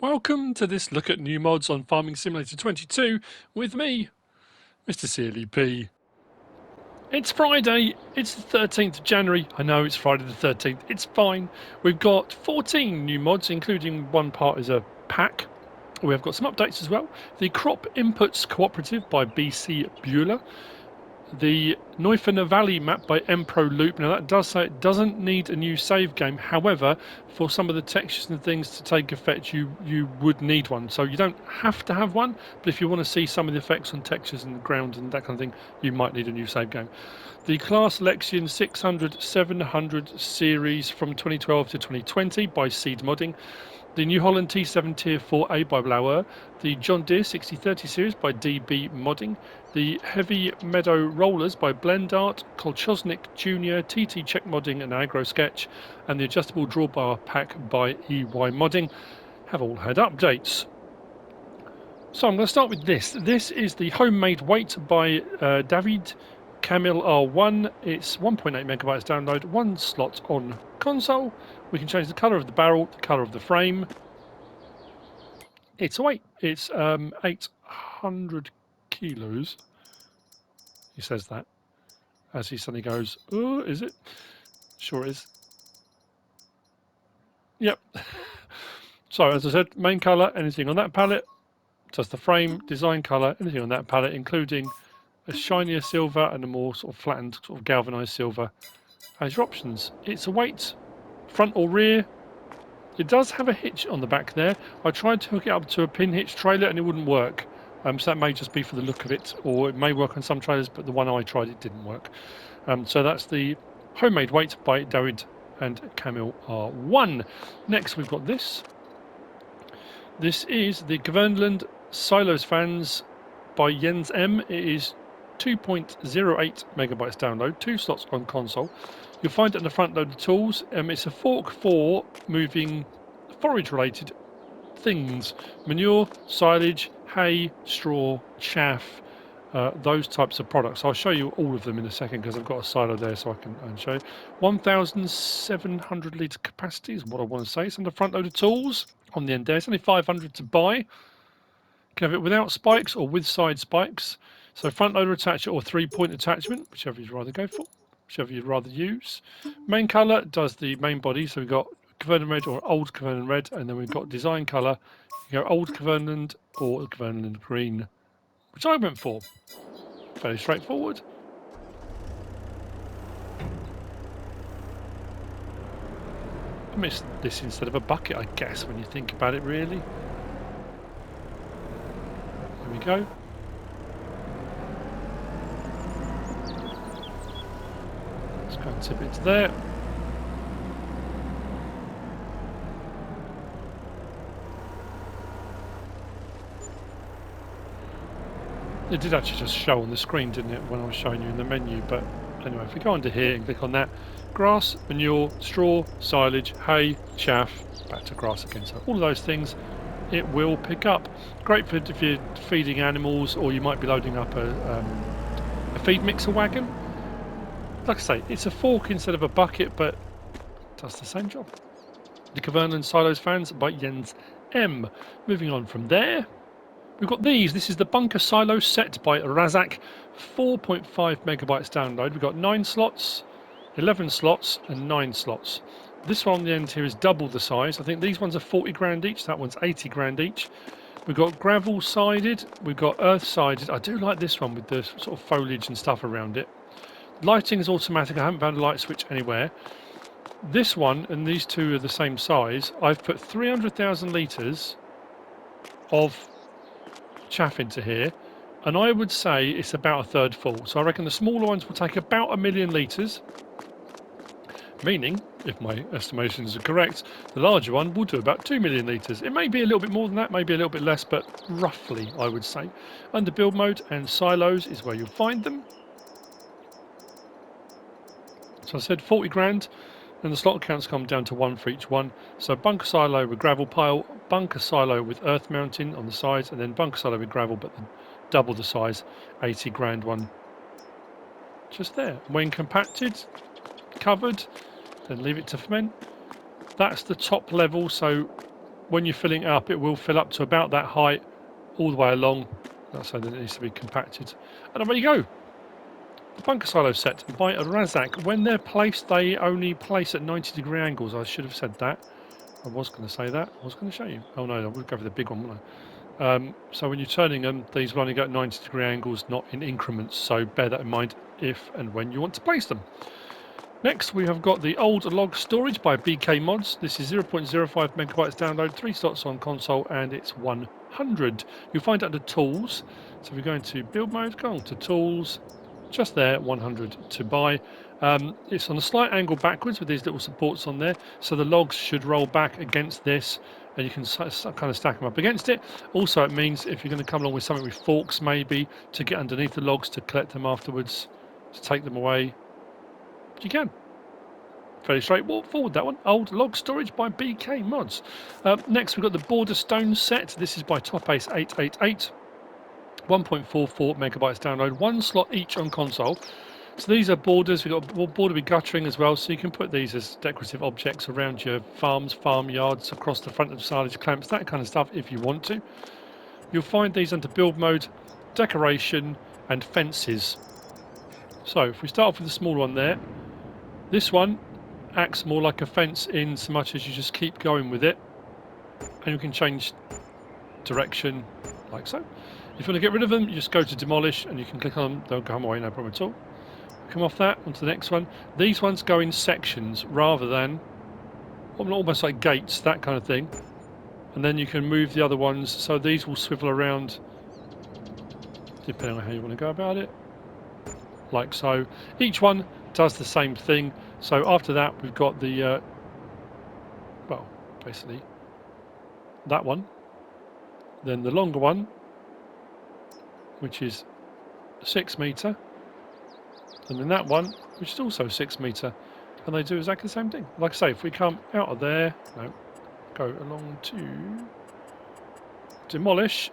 Welcome to this look at new mods on Farming Simulator 22 with me, Mr. CLEP. It's Friday, it's the 13th of January. I know it's Friday the 13th, it's fine. We've got 14 new mods, including one part is a pack. We've got some updates as well. The Crop Inputs Cooperative by BC Bueller. The Neufener Valley map by Empro Loop. Now that does say it doesn't need a new save game. However, for some of the textures and things to take effect, you would need one. So you don't have to have one, but if you want to see some of the effects on textures and ground and that kind of thing, you might need a new save game. The Claas Lexion 600-700 series from 2012 to 2020 by SleutjesModding. The New Holland T7 Tier 4A by Blauer, the John Deere 6030 series by DB Modding, the Heavy Meadow Rollers by Blendart, Kolchosnik Jr., TT Check Modding and Agro Sketch, and the Adjustable Drawbar Pack by EY Modding have all had updates. So I'm going to start with this. This is the Homemade Weight by Dawid Camil R1. It's 1.8 megabytes download, one slot on console. We can change the colour of the barrel, the colour of the frame. It's a weight. It's 800 kilos. He says that as he suddenly goes, oh, is it? Sure is. Yep. So as I said, main colour, anything on that palette. Just the frame, design colour, anything on that palette, including a shinier silver and a more sort of flattened, sort of galvanised silver as your options. It's a weight, front or rear. It does have a hitch on the back there. I tried to hook it up to a pin hitch trailer and it wouldn't work. So that may just be for the look of it, or it may work on some trailers, but the one I tried, it didn't work. So that's the Homemade Weight by Dawid and Camil R1. Next we've got this. This is the Kverneland Silosvans by JensM. It is 2.08 megabytes download, 2 slots on console. You'll find it in the front load of tools. It's a fork for moving forage related things: manure, silage, hay, straw, chaff, those types of products. I'll show you all of them in a second because I've got a silo there so I can show you. 1,700 litre capacity is what I want to say. It's on the front load of tools on the end there. It's only 500 to buy. You can have it without spikes or with side spikes. So front loader attachment or 3-point attachment, whichever you'd rather go for, whichever you'd rather use. Main colour does the main body, so we've got Kverneland Red or Old Kverneland Red, and then we've got design colour. You go Old Kverneland or Kverneland Green, which I went for. Fairly straightforward. I missed this instead of a bucket, I guess, when you think about it, really. There we go. Let's go and tip it to there. It did actually just show on the screen, didn't it, when I was showing you in the menu? But anyway, if we go under here and click on that, grass, manure, straw, silage, hay, chaff, back to grass again. So all of those things it will pick up. Great for if you're feeding animals, or you might be loading up a feed mixer wagon. Like I say, it's a fork instead of a bucket, but it does the same job. The Kverneland Silosvans by JensM. Moving on from there, we've got these. This is the Bunkersilo Set by Razak, 4.5 megabytes download. We've got 9 slots, 11 slots, and 9 slots. This one on the end here is double the size. I think these ones are 40 grand each. That one's 80 grand each. We've got gravel sided. We've got earth sided. I do like this one with the sort of foliage and stuff around it. Lighting is automatic. I haven't found a light switch anywhere. This one and these two are the same size. I've put 300,000 litres of chaff into here, and I would say it's about a third full. So I reckon the smaller ones will take about 1 million litres, meaning, if my estimations are correct, the larger one will do about 2 million litres. It may be a little bit more than that, maybe a little bit less, but roughly I would say. Under build mode and silos is where you'll find them. So I said 40 grand, and the slot counts come down to 1 for each one. So bunker silo with gravel pile, bunker silo with earth mounting on the sides, and then bunker silo with gravel, but double the size, 80 grand one. Just there. When compacted, covered, then leave it to ferment. That's the top level, so when you're filling it up, it will fill up to about that height all the way along. That's so that it needs to be compacted. And away you go. The Bunkersilo Set by Razak. When they're placed, they only place at 90-degree angles. I should have said that. I was going to say that. I was going to show you. Oh no, I would go for the big one, wouldn't I? So when you're turning them, these will only go at 90-degree angles, not in increments. So bear that in mind if and when you want to place them. Next, we have got the old log storage by BK Mods. This is 0.05 megabytes download, 3 slots on console, and it's 100. You'll find it under Tools. So if we go into Build Mode, go on to Tools, just there, 100 to buy. It's on a slight angle backwards with these little supports on there, so the logs should roll back against this, and you can kind of stack them up against it. Also, it means if you're going to come along with something with forks, maybe, to get underneath the logs to collect them afterwards, to take them away, you can. Very straightforward, that one. Old log storage by BK Mods. Next, we've got the Border Stone Set. This is by Topace888. 1.44 megabytes download, 1 slot each on console. So these are borders. We've got a border with guttering as well, so you can put these as decorative objects around your farms, farmyards, across the front of silage clamps, that kind of stuff if you want to. You'll find these under Build Mode, Decoration, and Fences. So if we start off with the small one there, this one acts more like a fence in so much as you just keep going with it, and you can change direction like so. If you want to get rid of them, you just go to demolish and you can click on them, they'll come away, no problem at all. Come off that, onto the next one. These ones go in sections rather than almost like gates, that kind of thing, and then you can move the other ones, so these will swivel around depending on how you want to go about it, like so. Each one does the same thing. So after that, we've got the well, basically that one, then the longer one, which is 6 meter, and then that one, which is also 6 meter, and they do exactly the same thing. Like I say, if we come out of there, no, go along to demolish,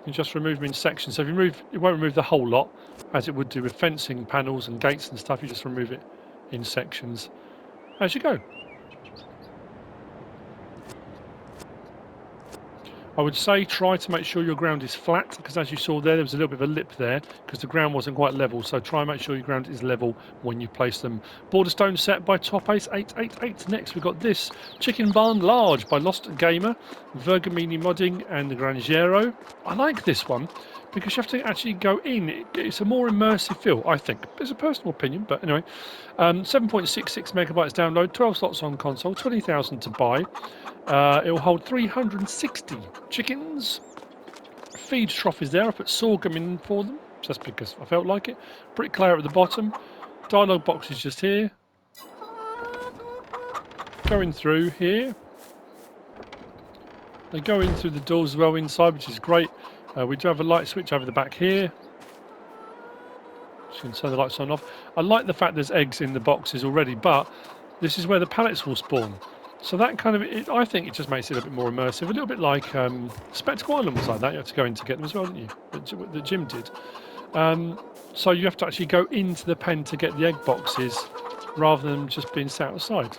you just remove them in sections. So if you remove, it won't remove the whole lot, as it would do with fencing panels and gates and stuff. You just remove it in sections as you go. I would say try to make sure your ground is flat, because as you saw there was a little bit of a lip there because the ground wasn't quite level, so try and make sure your ground is level when you place them. Border Stone Set by Topace888. Next we've got this Chicken Barn Large by Lostgamer, Vergamini Modding and the Granjeiro. I like this one because you have to actually go in. It's a more immersive feel, I think. It's a personal opinion, but anyway. 7.66 megabytes download, 12 slots on console, 20,000 to buy. It will hold 360 chickens. Feed trough is there. I put sorghum in for them, just because I felt like it. Bricklayer at the bottom. Dialogue box is just here. Going through here. They go in through the doors as well inside, which is great. We do have a light switch over the back here. So you can turn the lights on and off. I like the fact there's eggs in the boxes already, but this is where the pallets will spawn. So that kind of, I think it just makes it a little bit more immersive, a little bit like Spec was like that. You had to go in to get them as well, didn't you? The Jim did. So you have to actually go into the pen to get the egg boxes rather than just being sat outside.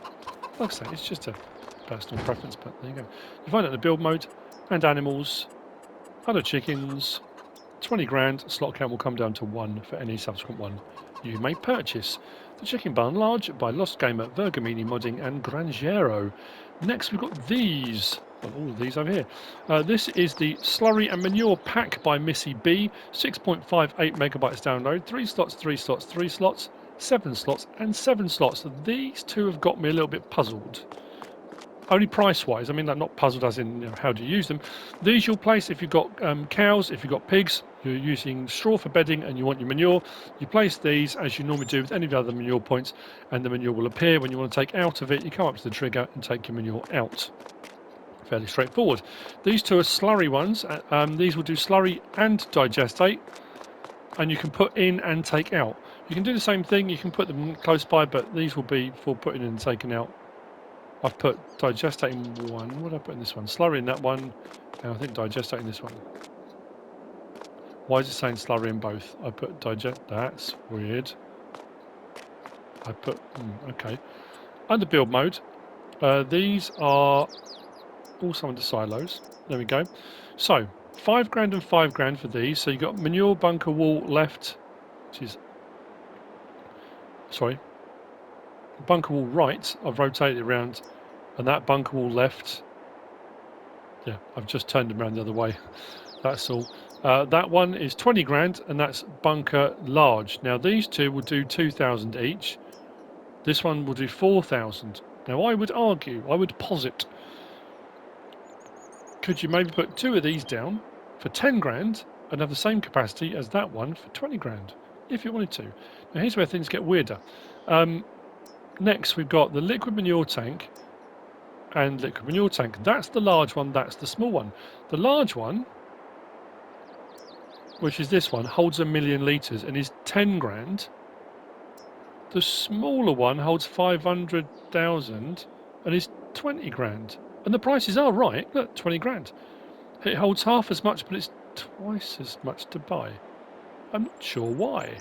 Like I say, it's just a personal preference, but there you go. You find it in the build mode, and animals, other chickens, 20 grand, slot count will come down to 1 for any subsequent one you may purchase. The Chicken Barn Large by Lostgamer, Vergamini Modding and Granjeiro. Next we've got these. Well, all of these over here. This is the Slurry and Manure Pack by MISSYB. 6.58 megabytes download. 3 slots, 3 slots, 3 slots, 7 slots and 7 slots. These two have got me a little bit puzzled. Only price-wise. I mean, not puzzled as in how do you use them. These you'll place if you've got cows, if you've got pigs, you're using straw for bedding and you want your manure. You place these as you normally do with any of the other manure points, and the manure will appear. When you want to take out of it, you come up to the trigger and take your manure out. Fairly straightforward. These two are slurry ones. These will do slurry and digestate, and you can put in and take out. You can do the same thing. You can put them close by, but these will be for putting in and taking out. I've put digestate in one. What did I put in this one? Slurry in that one, and I think digestate in this one. Why is it saying slurry in both? I put digest. That's weird. I put okay. Under build mode, These are also under silos. There we go. So, £5 and £5 for these. So you've got manure bunker wall left, which is, sorry, bunker wall right. I've rotated it around, and that bunker wall left, yeah, I've just turned them around the other way. That's all. That one is £20, and that's bunker large. Now these two will do 2,000 each. This one will do 4,000. Now I would argue, I would posit, could you maybe put 2 of these down for £10 and have the same capacity as that one for £20 if you wanted to. Now here's where things get weirder. Next we've got the liquid manure tank and liquid manure tank. That's the large one, that's the small one. The large one, which is this one, holds 1,000,000 litres and is £10. The smaller one holds 500,000 and is £20. And the prices are right. Look, £20. It holds half as much, but it's twice as much to buy. I'm not sure why.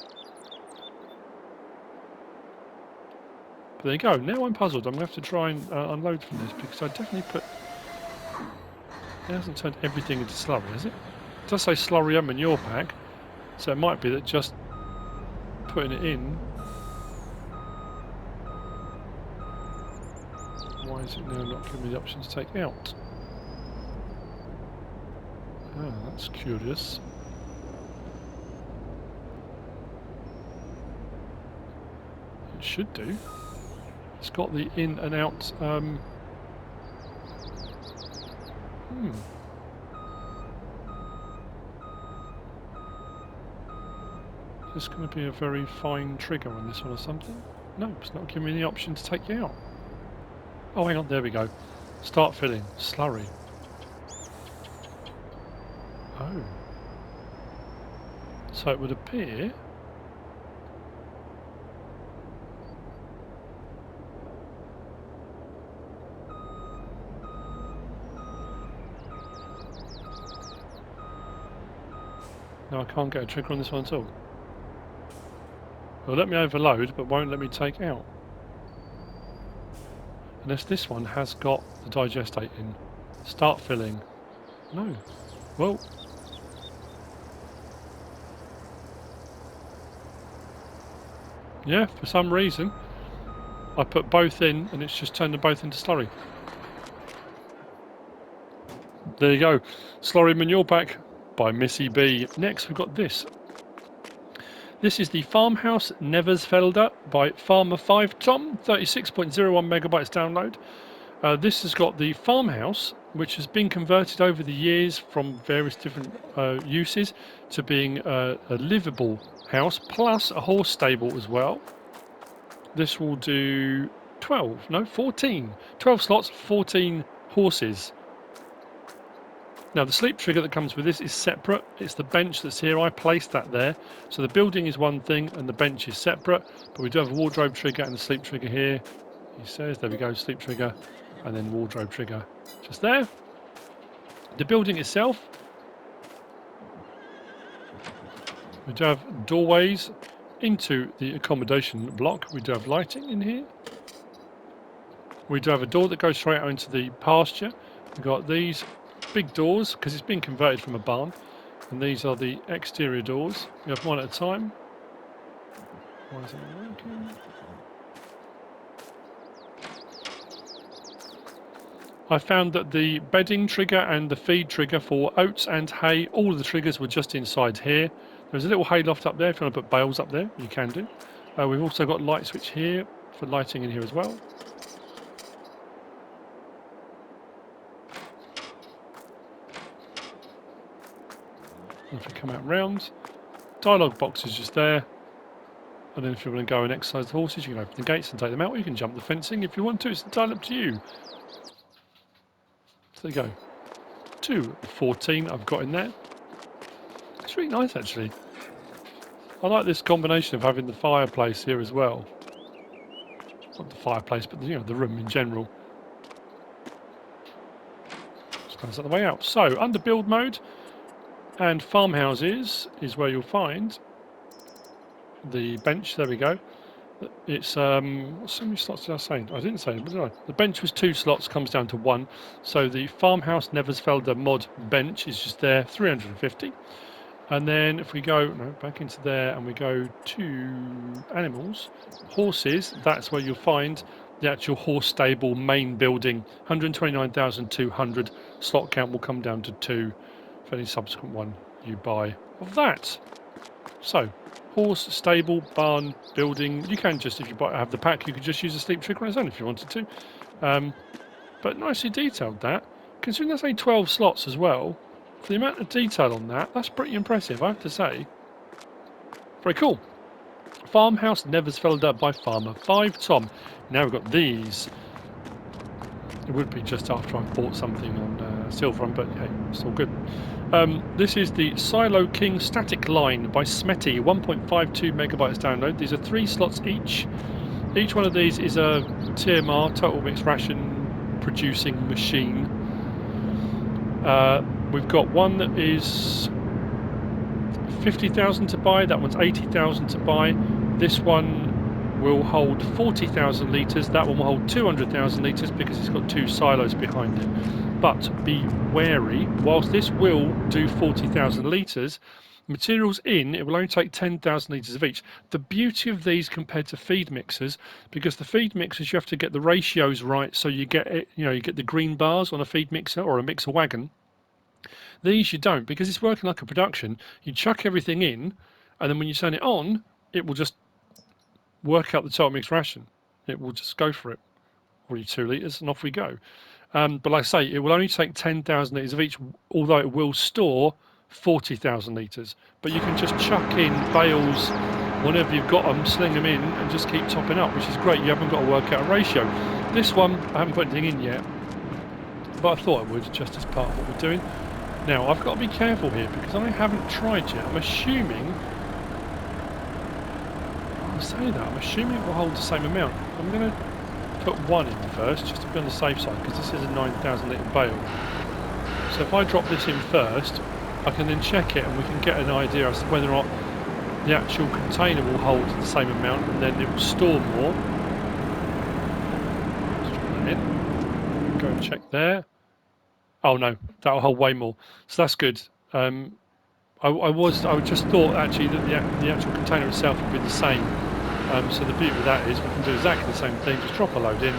But there you go. Now I'm puzzled. I'm going to have to try and unload from this because I definitely put... It hasn't turned everything into slurry, has it? It does say slurry and manure pack, so it might be that just putting it in... Why is it now not giving me the option to take out? Oh, that's curious. It should do. It's got the in and out. Is this going to be a very fine trigger on this one or something? No, it's not giving me the option to take it out. Oh, hang on, there we go. Start filling. Slurry. Oh. So it would appear... No, I can't get a trigger on this one at all. It'll let me overload, but won't let me take out. Unless this one has got the digestate in. Start filling. No. Well. Yeah, for some reason, I put both in and it's just turned them both into slurry. There you go. Slurry manure pack by MISSYB. Next we've got this. This is the Farmhouse-Neversfelder by farmerfivetom, 36.01 megabytes download. This has got the farmhouse, which has been converted over the years from various different uses to being a livable house, plus a horse stable as well. This will do 14 slots, 14 horses. Now the sleep trigger that comes with this is separate. It's the bench that's here. I placed that there. So the building is one thing and the bench is separate. But we do have a wardrobe trigger and a sleep trigger here. He says, there we go, sleep trigger and then wardrobe trigger just there. The building itself, we do have doorways into the accommodation block. We do have lighting in here. We do have a door that goes straight out into the pasture. We've got these big doors because it's been converted from a barn, and these are the exterior doors. We have one at a time. Why is it not working? I found that the bedding trigger and the feed trigger for oats and hay, all of the triggers were just inside here. There's a little hay loft up there. If you want to put bales up there, you can do. We've also got light switch here for lighting in here as well. If you come out round, dialogue box is just there, and then if you want to go and exercise the horses, you can open the gates and take them out, or you can jump the fencing if you want to. It's entirely up to you. So there you go. 214 I've got in there. It's really nice actually. I like this combination of having the fireplace here as well. Not the fireplace, but the room in general. Just comes out the way out. So under build mode. And farmhouses is where you'll find the bench, there we go. It's how many slots did I say? I didn't say, did I? The bench was 2 slots, comes down to 1. So the Farmhouse-Neversfelder mod bench is just there, 350. And then if we go back into there and we go to animals, horses, that's where you'll find the actual horse stable main building. 129,200 slot count will come down to 2 for any subsequent one you buy of that. So, horse stable, barn, building. You can just, if you have the pack, you could just use a sleep trick on its own if you wanted to. But nicely detailed that. Considering there's only 12 slots as well, for the amount of detail on that, that's pretty impressive, I have to say. Very cool. Farmhouse-Neversfelder by farmerfivetom. Now we've got these. It would be just after I've bought something on Silverrun, but hey, it's all good. This is the Siloking Staticline by Smety, 1.52 megabytes download. These are 3 slots each. Each one of these is a TMR, Total Mixed Ration producing machine. We've got one that is 50,000 to buy, that one's 80,000 to buy. This one will hold 40,000 litres, that one will hold 200,000 litres because it's got 2 silos behind it. But be wary, whilst this will do 40,000 litres, materials in, it will only take 10,000 litres of each. The beauty of these compared to feed mixers, because the feed mixers you have to get the ratios right so you get it, you get the green bars on a feed mixer or a mixer wagon. These you don't, because it's working like a production. You chuck everything in, and then when you turn it on, it will just work out the total mixed ration. It will just go for it. Already 2 litres, and off we go. But like I say, it will only take 10,000 litres of each, although it will store 40,000 litres. But you can just chuck in bales whenever you've got them, sling them in, and just keep topping up, which is great. You haven't got to work out a ratio. This one, I haven't put anything in yet, but I thought I would, just as part of what we're doing. Now, I've got to be careful here, because I haven't tried yet. I'm assuming it will hold the same amount. I'm going to put 1 in first, just to be on the safe side, because this is a 9,000 litre bale. So if I drop this in first, I can then check it and we can get an idea as to whether or not the actual container will hold the same amount, and then it will store more. Let's drop that in. Go and check there. Oh no, that will hold way more. So that's good. I just thought actually that the actual container itself would be the same. So the beauty of that is we can do exactly the same thing, just drop a load in.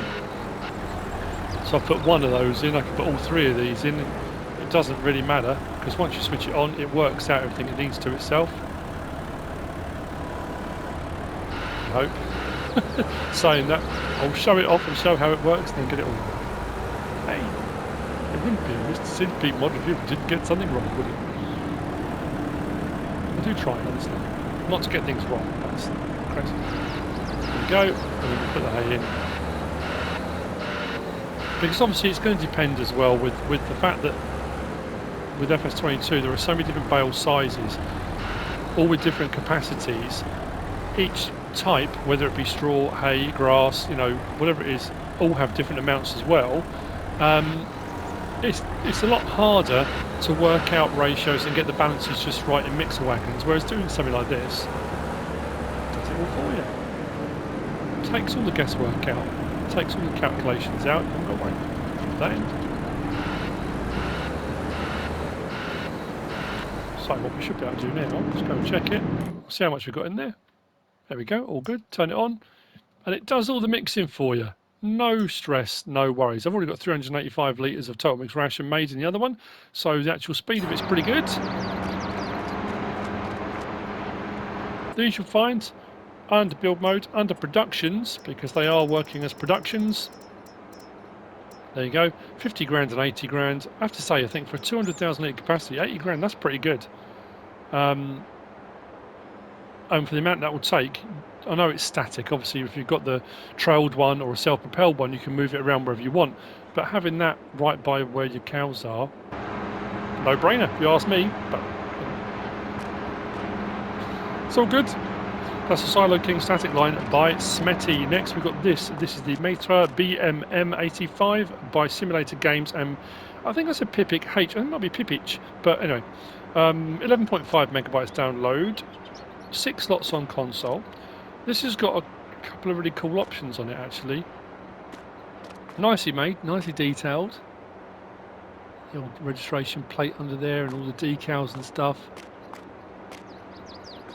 So I've put 1 of those in, I can put all 3 of these in. It doesn't really matter, because once you switch it on, it works out everything it needs to itself. I hope. Saying that, I'll show it off and show how it works, and then get it all. Hey, it wouldn't be a Mr. SiiD mod if you didn't get something wrong, would it? I do try, honestly. Not to get things wrong, that's crazy. There we go, and then we put the hay in. Because obviously it's going to depend as well with the fact that with FS22 there are so many different bale sizes, all with different capacities. Each type, whether it be straw, hay, grass, whatever it is, all have different amounts as well. It's a lot harder to work out ratios and get the balances just right in mixer wagons, whereas doing something like this does it all for you. It takes all the guesswork out, takes all the calculations out, and go away. Drop that in. So what we should be able to do now, let's go and check it, see how much we've got in there. There we go, all good, turn it on, and it does all the mixing for you. No stress, no worries. I've already got 385 litres of total mixed ration made in the other one, so the actual speed of it's pretty good. These you'll find under build mode, under productions, because they are working as productions. There you go, 50 grand and 80 grand. I have to say, I think for a 200,000 litre capacity, 80 grand, that's pretty good. And for the amount that will take, I know it's static, obviously if you've got the trailed one or a self-propelled one you can move it around wherever you want, but having that right by where your cows are, no brainer if you ask me, but it's all good. That's the Siloking Staticline by Smety. Next we've got this is the Maitre BMM85 by SimulatorGAMES, and I think I said PipicH, I think it might be PipicH, but anyway, 11.5 megabytes download, 6 slots on console. This has got A couple of really cool options on it actually. Nicely made, nicely detailed. The old registration plate under there and all the decals and stuff.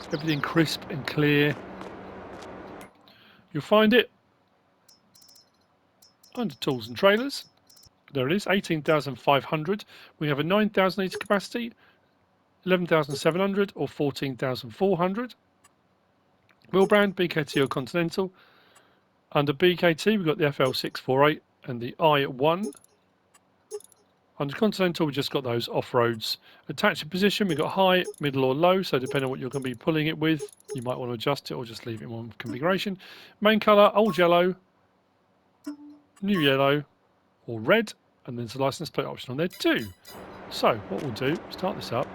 Everything crisp and clear. You'll find it under tools and trailers. There it is, 18,500. We have a 9,000 litre capacity, 11,700 or 14,400. Wheel brand, BKT or Continental. Under BKT we've got the FL648 and the I1. Under Continental we've just got those off-roads. Attaching position we've got high, middle or low, so depending on what you're going to be pulling it with, you might want to adjust it or just leave it in one configuration. Main colour, old yellow, new yellow or red, and there's a license plate option on there too. So what we'll do, start this up.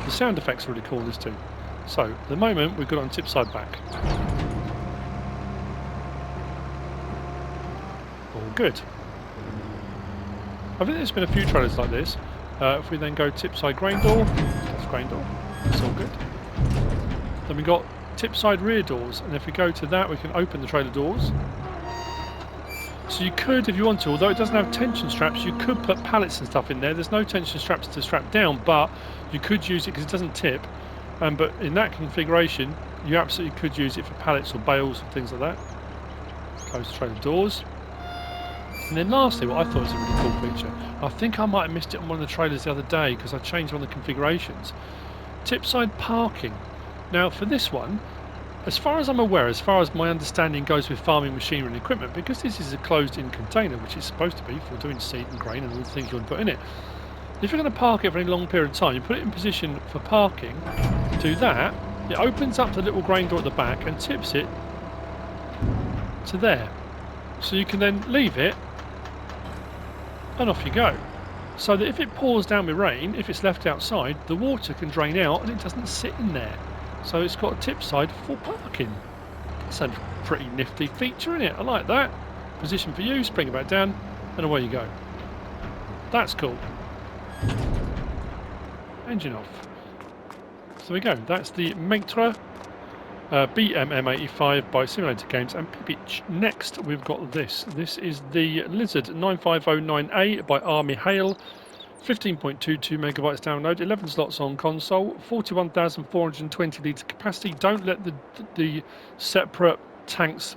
The sound effects are really cool this too. So at the moment we've got it on tip side back. All good. I think there's been a few trailers like this. If we then go tip side grain door, that's grain door, that's all good. Then we've got tip side rear doors, and if we go to that we can open the trailer doors. So you could, if you want to, although it doesn't have tension straps, you could put pallets and stuff in there. There's no tension straps to strap down, but you could use it because it doesn't tip. But in that configuration, you absolutely could use it for pallets or bales and things like that. Close the trailer doors. And then lastly, what I thought was a really cool feature, I think I might have missed it on one of the trailers the other day because I changed one of the configurations. Tip side parking. Now for this one, as far as I'm aware, as far as my understanding goes with farming machinery and equipment, because this is a closed-in container, which it's supposed to be for doing seed and grain and all the things you want to put in it. If you're going to park it for any long period of time, you put it in position for parking, do that, it opens up the little grain door at the back and tips it to there. So you can then leave it and off you go. So that if it pours down with rain, if it's left outside, the water can drain out and it doesn't sit in there. So it's got a tip side for parking. That's a pretty nifty feature, isn't it? I like that. Position for use, bring it back down, and away you go. That's cool. Engine off. So there we go. That's the Maitre BMM85 by SimulatorGAMES and PipicH. Next we've got this. This is the Lizard 9509A by R.Mihail. 15.22 megabytes download, 11 slots on console, 41,420 litre capacity. Don't let the separate tanks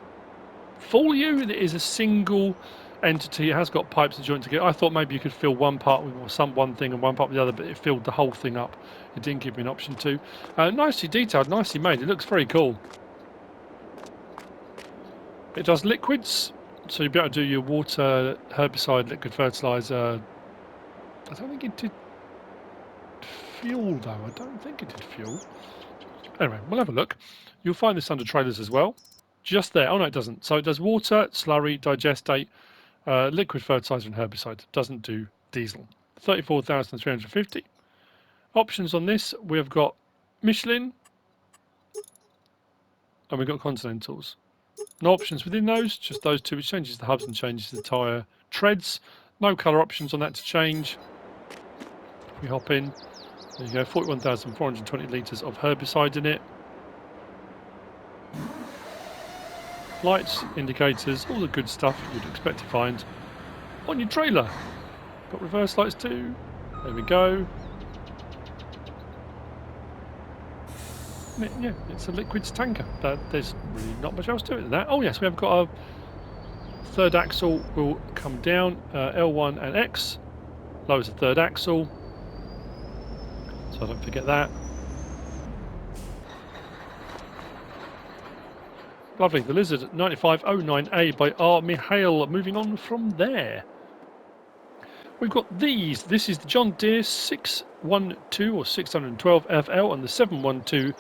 fool you. It is a single entity. It has got pipes and joined together. I thought maybe you could fill one part with one thing and one part with the other, but it filled the whole thing up. It didn't give me an option to. Nicely detailed, nicely made. It looks very cool. It does liquids, so you'll be able to do your water, herbicide, liquid fertilizer. I don't think it did fuel though. I don't think it did fuel. Anyway, we'll have a look. You'll find this under trailers as well. Just there. Oh no, it doesn't. So it does water, slurry, digestate, liquid fertilizer and herbicide. Doesn't do diesel. 34,350. Options on this, we've got Michelin and we've got Continentals. No options within those, just those two, which changes the hubs and changes the tyre treads. No colour options on that to change. We hop in, there you go, 41,420 litres of herbicide in it. Lights, indicators, all the good stuff you'd expect to find on your trailer. Got reverse lights too. There we go. Yeah, it's a liquids tanker. There's really not much else to it than that. Oh yes, we have got a third axle will come down, L1 and X. Lowers the third axle. So don't forget that. Lovely, the Lizard 9509A by R.Mihail. Moving on from there. We've got these. This is the John Deere 612 or 612 FL and the 712.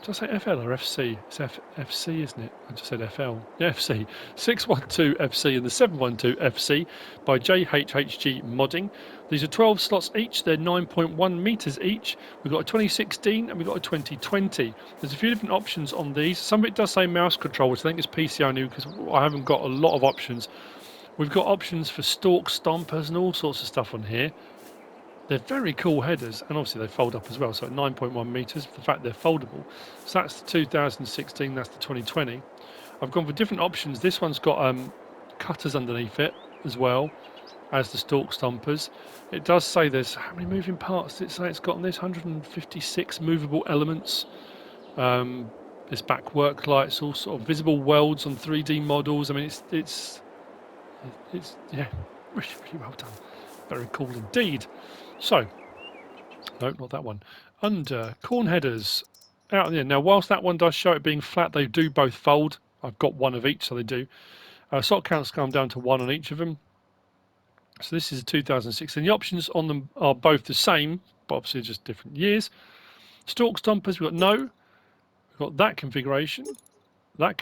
Did I say FL or FC? It's FC, isn't it? I just said FL. Yeah, FC. 612 FC and the 712 FC by JHHG Modding. These are 12 slots each. They're 9.1 metres each. We've got a 2016 and we've got a 2020. There's a few different options on these. Some of it does say mouse control, which I think is PC only because I haven't got a lot of options. We've got options for stalk stompers and all sorts of stuff on here. They're very cool headers, and obviously they fold up as well. So at 9.1 meters, for the fact they're foldable. So that's the 2016. That's the 2020. I've gone for different options. This one's got cutters underneath it as well as the stalk stompers. It does say there's how many moving parts did it say it's got on this? 156 movable elements. There's back work lights, all sort of visible welds on 3D models. I mean, it's yeah, really, really well done. Very cool indeed. So, no, not that one. Under corn headers out there. Now, whilst that one does show it being flat, they do both fold. I've got one of each, so they do. Slot counts come down to 1 on each of them. So this is a 2016. The options on them are both the same, but obviously just different years. Stalk stompers, we've got no. We've got that configuration, that,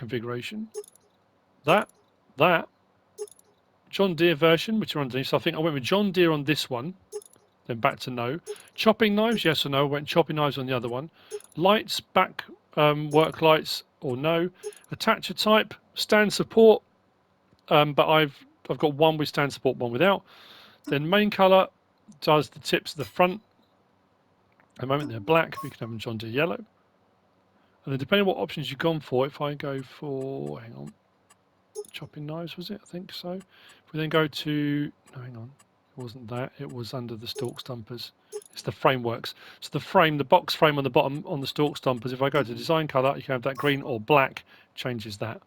John Deere version, which are underneath. So I think I went with John Deere on this one, then back to no. Chopping knives, yes or no. I went chopping knives on the other one. Lights, back work lights, or no. Attacher type, stand support, but I've got one with stand support, one without. Then main colour does the tips of the front. At the moment they're black, we can have them John Deere yellow. And then depending on what options you've gone for, if I go for, hang on, chopping knives was it? I think so. If we then go to, no, hang on, it wasn't that, it was under the stalk stumpers. It's the frameworks. So the frame, the box frame on the bottom on the stalk stumpers, if I go to design colour, you can have that green or black, changes that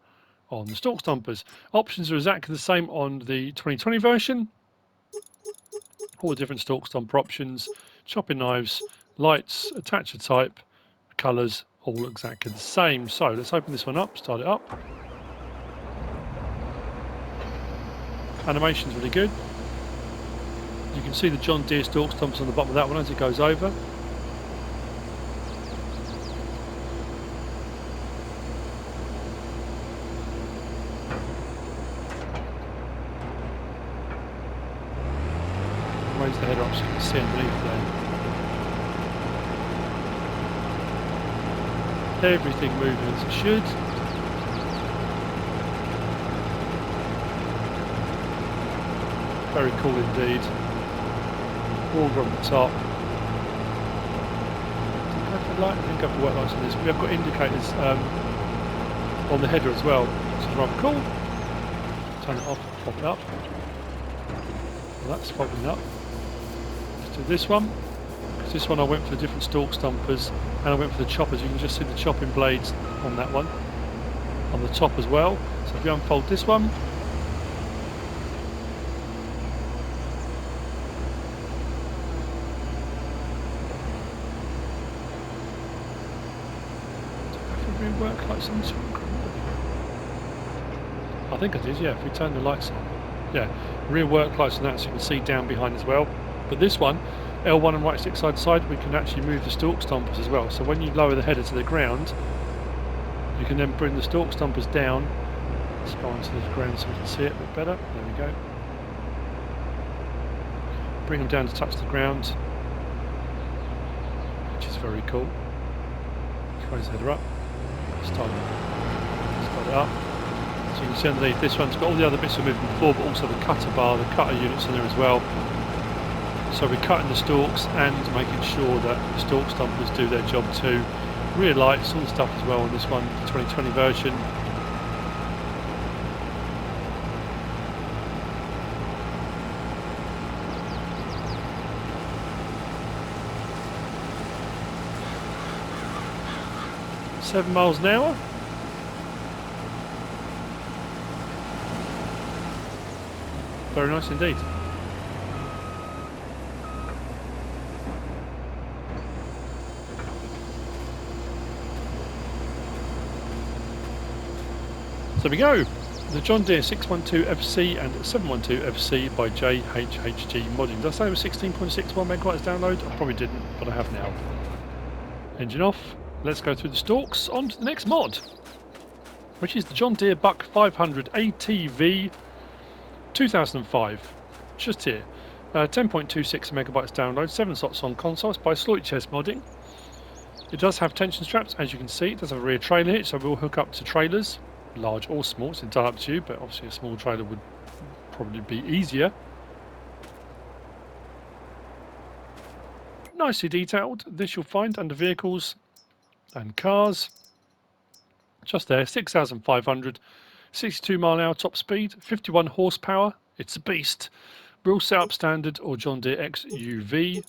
on the stalk stumpers. Options are exactly the same on the 2020 version. All the different stalk stumper options, chopping knives, lights, attacher type, colours, all exactly the same. So let's open this one up, start it up. Animation's really good. You can see the John Deere stalk stumpers on the bottom of that one as it goes over. Raise the header up so you can see underneath there. Everything moving as it should. Very cool indeed. Auger on the top. I think I've worked lights on this. We have got indicators on the header as well, which is rather cool. Turn it off, pop it up. Well, that's popping up. Let's do this one. Because this one I went for the different stalk stumpers and I went for the choppers. You can just see the chopping blades on that one. On the top as well. So if you unfold this one, work lights on this one. I think it is, yeah, if we turn the lights on. Yeah, rear work lights on that so you can see down behind as well. But this one, L1 and right stick side to side, we can actually move the stalk stompers as well. So when you lower the header to the ground, you can then bring the stalk stompers down. Let's go onto the ground so we can see it a bit better. There we go. Bring them down to touch the ground, which is very cool. Let's raise the header up. Start it up. So you can see underneath this one's got all the other bits we've moved before, but also the cutter bar, the cutter units in there as well. So we're cutting the stalks and making sure that the stalk stumpers do their job too. Rear lights, all the stuff as well on this one, the 2020 version. £7 miles an hour. Very nice indeed. So there we go. The John Deere 612 FC and 712 FC by JHHG modding. Did I say it was 16.61 megabytes download? I probably didn't, but I have now. Engine off. Let's go through the stalks on to the next mod, which is the John Deere Buck 500 ATV 2005. Just here. 10.26 megabytes download, 7 slots on consoles by SleutjesModding. It does have tension straps, as you can see. It does have a rear trailer hitch, so we'll hook up to trailers, large or small. It's entirely up to you, but obviously a small trailer would probably be easier. nicely detailed. This you'll find under vehicles and cars. Just there, 6,500, 62 mph top speed, 51 horsepower. It's a beast. Real setup standard or John Deere XUV.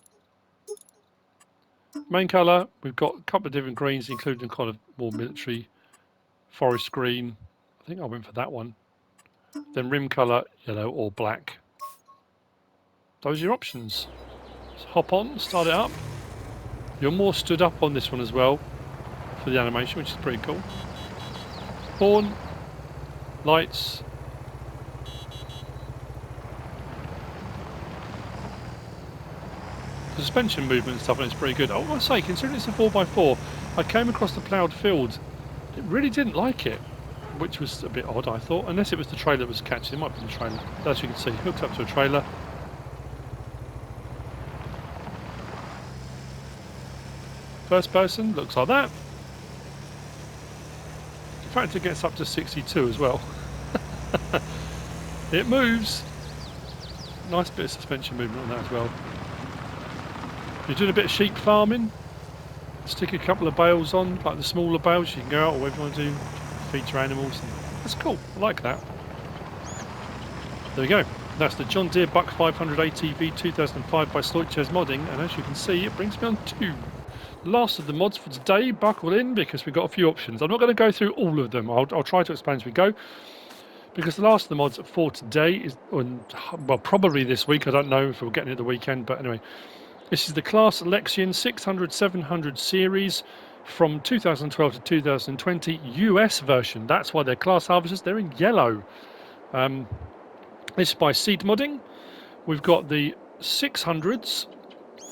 Main colour, we've got a couple of different greens, including kind of more military forest green. I think I went for that one. Then rim colour, yellow or black. Those are your options. So hop on, start it up. You're more stood up on this one as well for the animation, which is pretty cool. Horn, lights. The suspension movement and stuff on it's pretty good. I want to say, considering it's a 4x4, I came across the ploughed field. It really didn't like it, which was a bit odd, I thought, unless it was the trailer that was catching. It might be the trailer. As you can see, hooked up to a trailer. First person, looks like that. In fact, it gets up to 62 as well. It moves. Nice bit of suspension movement on that as well. You're doing a bit of sheep farming. Stick a couple of bales on, like the smaller bales. You can go out or whatever you want to do, feed your animals. That's cool. I like that. There we go. That's the John Deere Buck 500 ATV 2005 by SleutjesModding, and as you can see, it brings me on to last of the mods for today. Buckle in because we've got a few options. I'm not going to go through all of them. I'll try to explain as we go, because the last of the mods for today is, well, probably this week. I don't know if we're getting it the weekend, but anyway, this is the Claas Lexion 600-700 series from 2012 to 2020 US version. That's why they're class harvesters. They're in yellow. This is by SimulatorGAMES. We've got the 600s,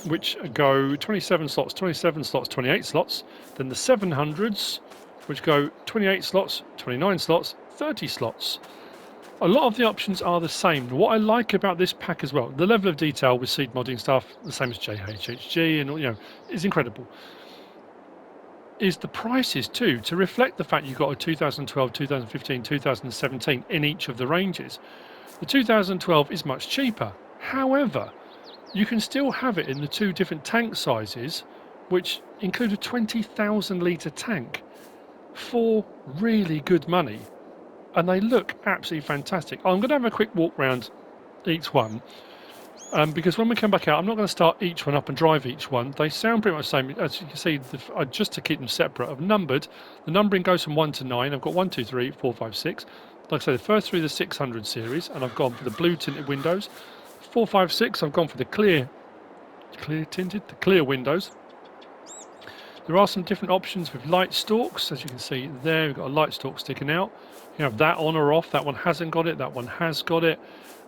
which go 27 slots, 27 slots, 28 slots. Then the 700s, which go 28 slots, 29 slots, 30 slots. A lot of the options are the same. What I like about this pack as well, the level of detail with SiiD modding stuff, the same as JHHG, and is incredible. Is the prices too, to reflect the fact you've got a 2012, 2015, 2017 in each of the ranges. The 2012 is much cheaper. However, you can still have it in the two different tank sizes, which include a 20,000 litre tank for really good money. And they look absolutely fantastic. I'm going to have a quick walk around each one, because when we come back out, I'm not going to start each one up and drive each one. They sound pretty much the same. As you can see, just to keep them separate, I've numbered. The numbering goes from 1 to 9. I've got 1, 2, 3, 4, 5, 6. Like I say, the first three are the 600 series, and I've gone for the blue tinted windows. 4, 5, 6, I've gone for the clear windows. There are some different options with light stalks, as you can see there. We've got a light stalk sticking out. You have that on or off. That one hasn't got it. That one has got it.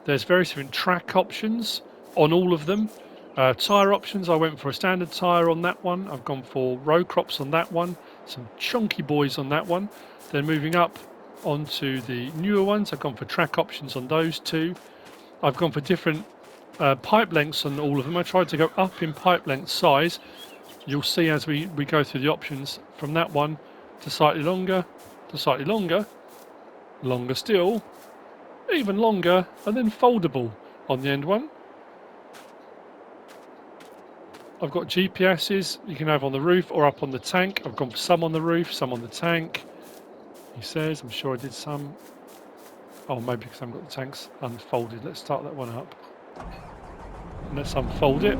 There's various different track options on all of them. Tyre options, I went for a standard tyre on that one. I've gone for row crops on that one. Some chunky boys on that one. Then moving up onto the newer ones, I've gone for track options on those two. I've gone for different pipe lengths on all of them. I tried to go up in pipe length size. You'll see as we go through the options, from that one to slightly longer, longer still, even longer, and then foldable on the end one. I've got GPSs you can have on the roof or up on the tank. I've gone for some on the roof, some on the tank. He says, I'm sure I did some. Oh, maybe because I haven't got the tanks unfolded. Let's start that one up. And let's unfold it.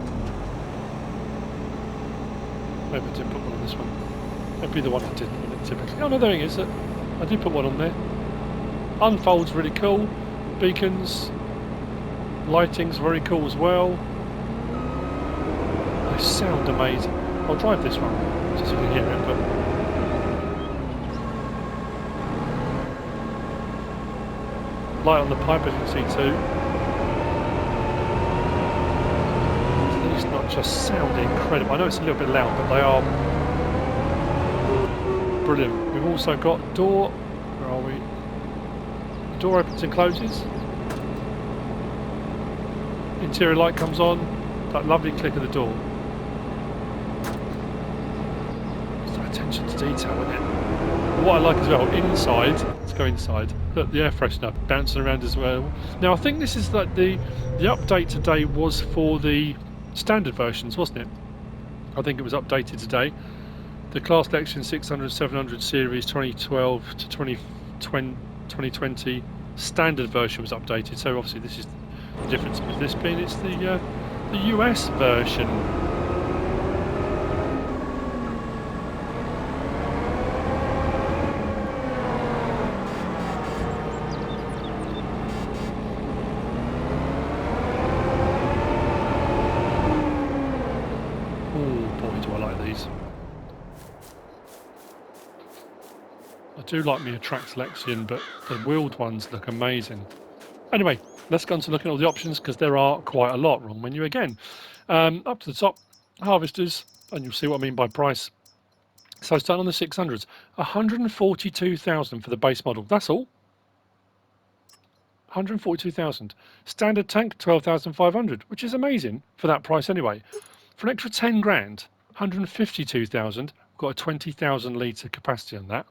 Maybe I did put one on this one. That'd be the one I didn't put it typically. Oh no, there it is. I did put one on there. Unfold's really cool. Beacons. Lighting's very cool as well. They sound amazing. I'll drive this one, just so you can hear it, but light on the pipe, as you can see too. These not just sound incredible. I know it's a little bit loud, but they are brilliant. We've also got door. Where are we? The door opens and closes. Interior light comes on. That lovely click of the door. It's that attention to detail with it. And what I like as well, inside, let's go inside. Look, the air freshener bouncing around as well. Now I think this is like the update today was for the standard versions, wasn't it? I think it was updated today. The Claas Lexion 600-700 series 2012 to 2020 standard version was updated. So obviously this is the difference with this being it's the US version. I do like me a Trax Lexion, but the wheeled ones look amazing. Anyway, let's go on to look at all the options because there are quite a lot. Wrong menu again. Up to the top, harvesters, and you'll see what I mean by price. So starting on the 600s, 142,000 for the base model. That's all. 142,000. Standard tank, 12,500, which is amazing for that price anyway. For an extra 10 grand, 152,000. Got a 20,000 litre capacity on that.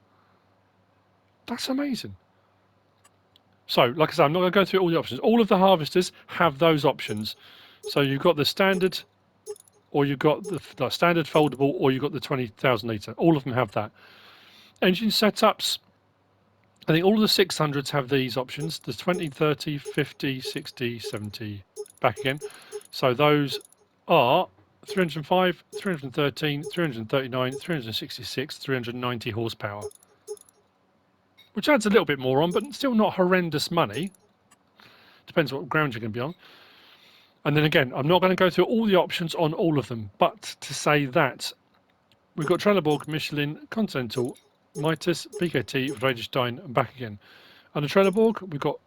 That's amazing. So, like I said, I'm not going to go through all the options. All of the harvesters have those options. So you've got the standard, or you've got the standard foldable, or you've got the 20,000 litre. All of them have that. Engine setups, I think all of the 600s have these options. The 20, 30, 50, 60, 70, back again. So those are 305, 313, 339, 366, 390 horsepower. Which adds a little bit more on, but still not horrendous money. Depends what ground you're going to be on. And then again, I'm not going to go through all the options on all of them, but to say that we've got Trelleborg, Michelin, Continental, Mitas, PKT, Vredestein, and back again. On the Trelleborg, we've got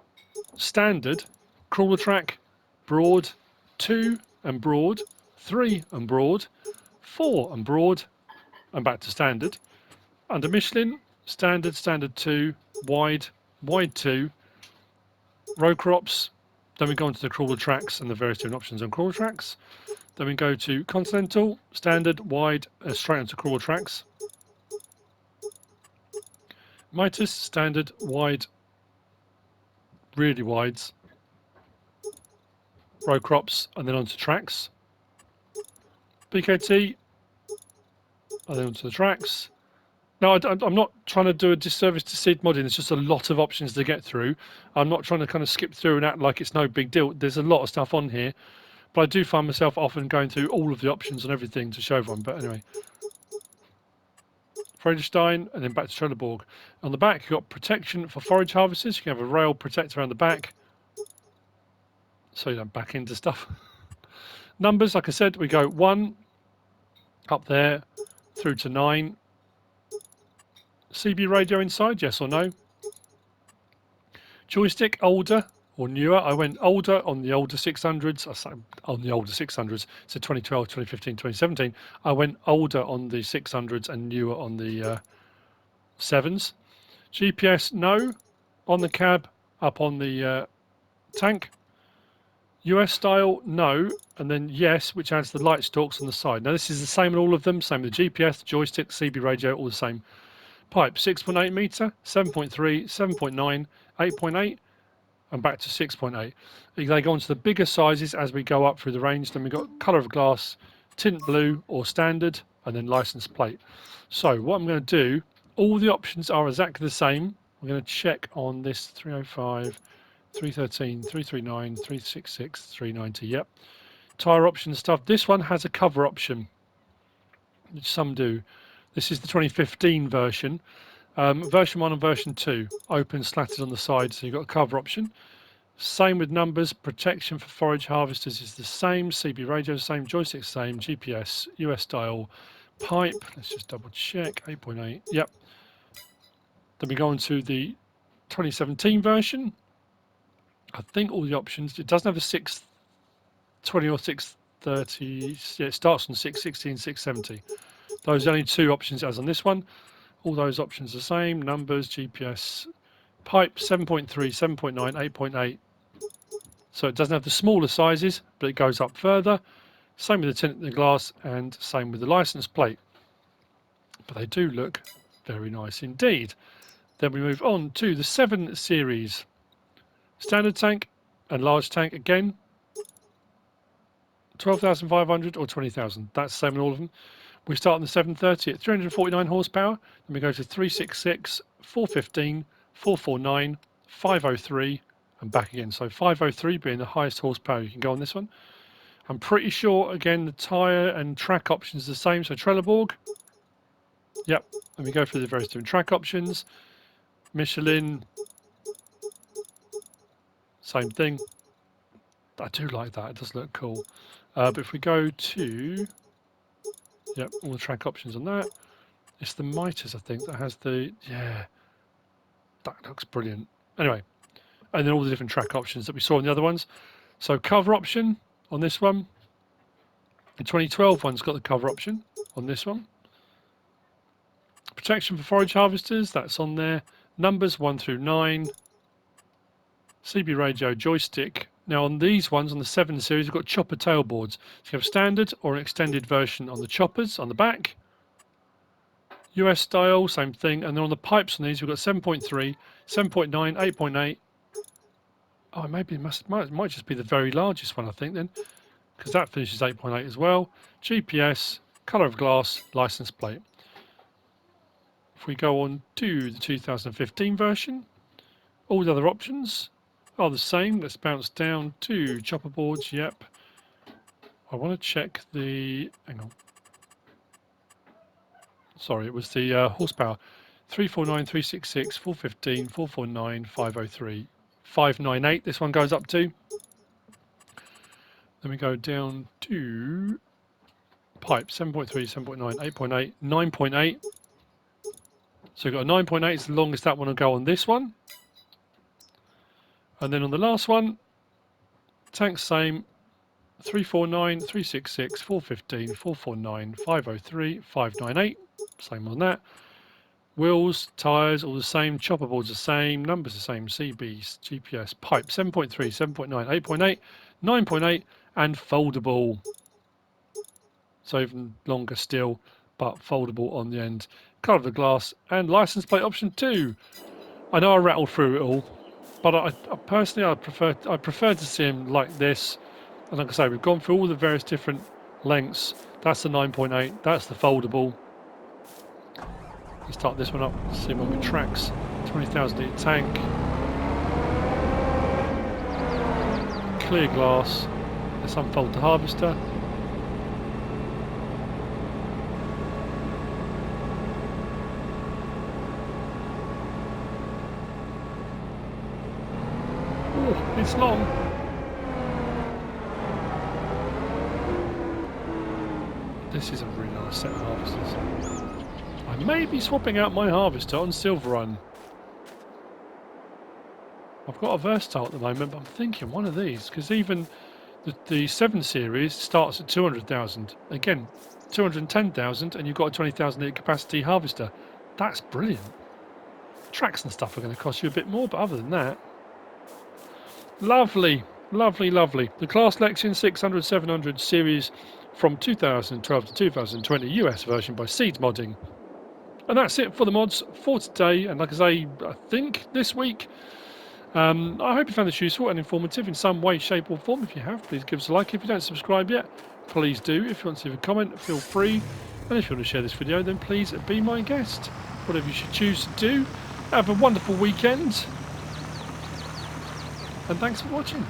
standard, crawler track, broad, 2 and broad, 3 and broad, 4 and broad, and back to standard. Under Michelin, standard, standard 2, wide, wide 2, row crops. Then we go on to the crawler tracks and the various different options on crawler tracks. Then we go to Continental, standard, wide, straight onto crawler tracks. Mitas, standard, wide, really wides, row crops, and then onto tracks. PKT, and then onto the tracks. Now, I'm not trying to do a disservice to SiiD modding. There's just a lot of options to get through. I'm not trying to kind of skip through and act like it's no big deal. There's a lot of stuff on here, but I do find myself often going through all of the options and everything to show everyone. But anyway, Vredestein, and then back to Trelleborg. On the back, you've got protection for forage harvesters. You can have a rail protector around the back, so you don't back into stuff. Numbers, like I said, we go 1 up there through to 9. CB radio inside, yes or no? Joystick, older or newer? I went older on the older 600s. I say on the older 600s, so 2012, 2015, 2017. I went older on the 600s and newer on the 7s. GPS, no. On the cab, up on the tank. US style, no. And then yes, which adds the light stalks on the side. Now this is the same in all of them. Same with the GPS, the joystick, CB radio, all the same. Pipe 6.8 metre, 7.3, 7.9, 8.8, and back to 6.8. They go on to the bigger sizes as we go up through the range. Then we've got colour of glass, tint blue or standard, and then license plate. So what I'm going to do, all the options are exactly the same. I'm going to check on this 305, 313, 339, 366, 390. Yep. Tyre option stuff. This one has a cover option, which some do. This is the 2015 version. Version 1 and version 2, open slatted on the side, so you've got a cover option. Same with numbers, protection for forage harvesters is the same, CB radio, same, joystick, same, GPS, US dial, pipe, let's just double check, 8.8, yep. Then we go on to the 2017 version. I think all the options, it doesn't have a 620 or 630, yeah, it starts on 660 and 670. Those are only 2 options as on this one. All those options are the same. Numbers, GPS, pipe, 7.3, 7.9, 8.8. So it doesn't have the smaller sizes, but it goes up further. Same with the tint and the glass, and same with the license plate. But they do look very nice indeed. Then we move on to the 7 series. Standard tank and large tank again. 12,500 or 20,000. That's the same in all of them. We start on the 730 at 349 horsepower. Then we go to 366, 415, 449, 503 and back again. So 503 being the highest horsepower you can go on this one. I'm pretty sure, again, the tyre and track options are the same. So Trelleborg. Yep. And we go through the various different track options. Michelin. Same thing. I do like that. It does look cool. But if we go to... Yep, all the track options on that. It's the Mitres, I think, that has the... Yeah. That looks brilliant. Anyway. And then all the different track options that we saw in the other ones. So cover option on this one. The 2012 one's got the cover option on this one. Protection for forage harvesters, that's on there. Numbers 1 through 9. CB radio joystick. Now on these ones, on the 7 series, we've got chopper tailboards. So you have standard or an extended version on the choppers on the back. US style, same thing. And then on the pipes on these, we've got 7.3, 7.9, 8.8. Oh, maybe it might just be the very largest one, I think, then. Because that finishes 8.8 as well. GPS, colour of glass, license plate. If we go on to the 2015 version, all the other options are the same. Let's bounce down to chopper boards. Yep. I want to check the... Hang on. Sorry, it was the horsepower. 349, 366, 415, 449, 503, 598. This one goes up to. Then we go down to pipe 7.3, 7.9, 8.8, 9.8. So we've got a 9.8, it's the longest that one will go on this one. And then on the last one, tanks same, 349, 366, 415, 449, 503, 598. Same on that. Wheels, tyres, all the same. Chopper boards the same. Numbers the same. CBs, GPS, pipe 7.3, 7.9, 8.8, 9.8 and foldable. So even longer still, but foldable on the end. Colour of the glass and license plate option 2. I know I rattled through it all, but I personally I prefer to see them like this. And like I say, we've gone through all the various different lengths. That's the 9.8. That's the foldable. Let's start this one up. See what it tracks. 20,000 litre tank. Clear glass. Let's unfold the harvester. Oh, it's long. This is a really nice set of harvesters. I may be swapping out my harvester on Silver Run. I've got a Versatile at the moment, but I'm thinking one of these, because even the 7 series starts at 200,000. Again, 210,000, and you've got a 20,000 litre capacity harvester. That's brilliant. Tracks and stuff are going to cost you a bit more, but other than that, lovely, lovely, lovely. The Claas Lexion 600-700 series from 2012 to 2020 US version by SleutjesModding. And that's it for the mods for today. And like I say, I think this week, I hope you found this useful and informative in some way, shape or form. If you have, please give us a like. If you don't subscribe yet, please do. If you want to leave a comment, feel free. And if you want to share this video, then please be my guest. Whatever you should choose to do. Have a wonderful weekend. And thanks for watching.